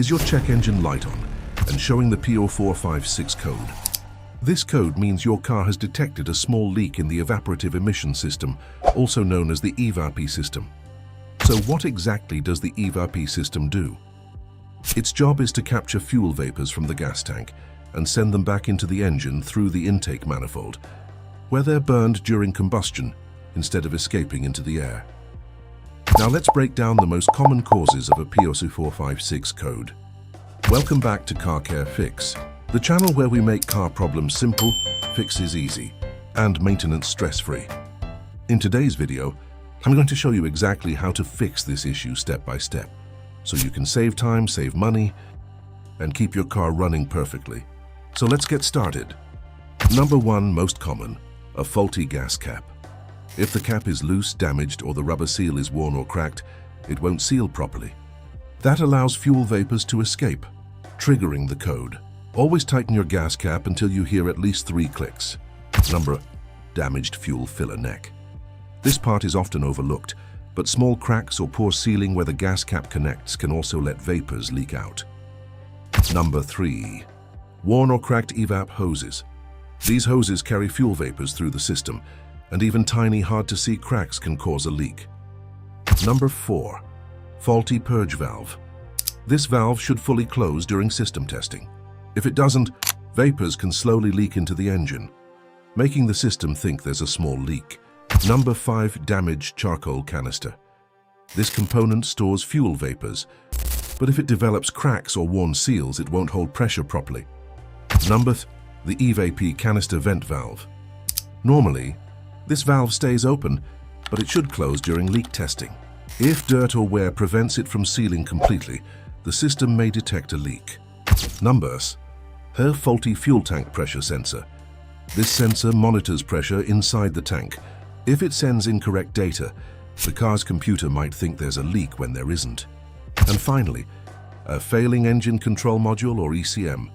Is your check engine light on and showing the P0456 code? This code means your car has detected a small leak in the evaporative emission system, also known as the EVAP system. So what exactly does the EVAP system do? Its job is to capture fuel vapors from the gas tank and send them back into the engine through the intake manifold, where they're burned during combustion instead of escaping into the air. Now let's break down the most common causes of a P0456 code. Welcome back to Car Care Fix, the channel where we make car problems simple, fixes easy, and maintenance stress-free. In today's video, I'm going to show you exactly how to fix this issue step by step, so you can save time, save money, and keep your car running perfectly. So let's get started. Number 1, most common, a faulty gas cap. If the cap is loose, damaged, or the rubber seal is worn or cracked, it won't seal properly. That allows fuel vapors to escape, triggering the code. Always tighten your gas cap until you hear at least 3 clicks. Number 2, damaged fuel filler neck. This part is often overlooked, but small cracks or poor sealing where the gas cap connects can also let vapors leak out. Number 3, worn or cracked EVAP hoses. These hoses carry fuel vapors through the system, and even tiny, hard-to-see cracks can cause a leak. Number 4, faulty purge valve. This valve should fully close during system testing. If it doesn't, vapors can slowly leak into the engine, making the system think there's a small leak. Number 5, damaged charcoal canister. This component stores fuel vapors, but if it develops cracks or worn seals, it won't hold pressure properly. Number 3, the EVAP canister vent valve. Normally, this valve stays open, but it should close during leak testing. If dirt or wear prevents it from sealing completely, the system may detect a leak. Number 4, faulty fuel tank pressure sensor. This sensor monitors pressure inside the tank. If it sends incorrect data, the car's computer might think there's a leak when there isn't. And finally, a failing engine control module or ECM.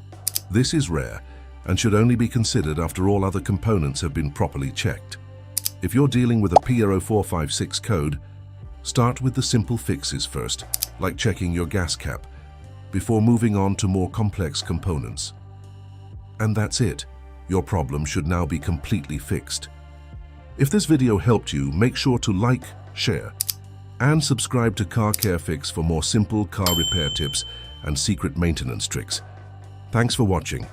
This is rare and should only be considered after all other components have been properly checked. If you're dealing with a P0456 code, start with the simple fixes first, like checking your gas cap, before moving on to more complex components. And that's it. Your problem should now be completely fixed. If this video helped you, make sure to like, share, and subscribe to Car Care Fix for more simple car repair tips and secret maintenance tricks. Thanks for watching.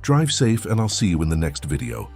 Drive safe, and I'll see you in the next video.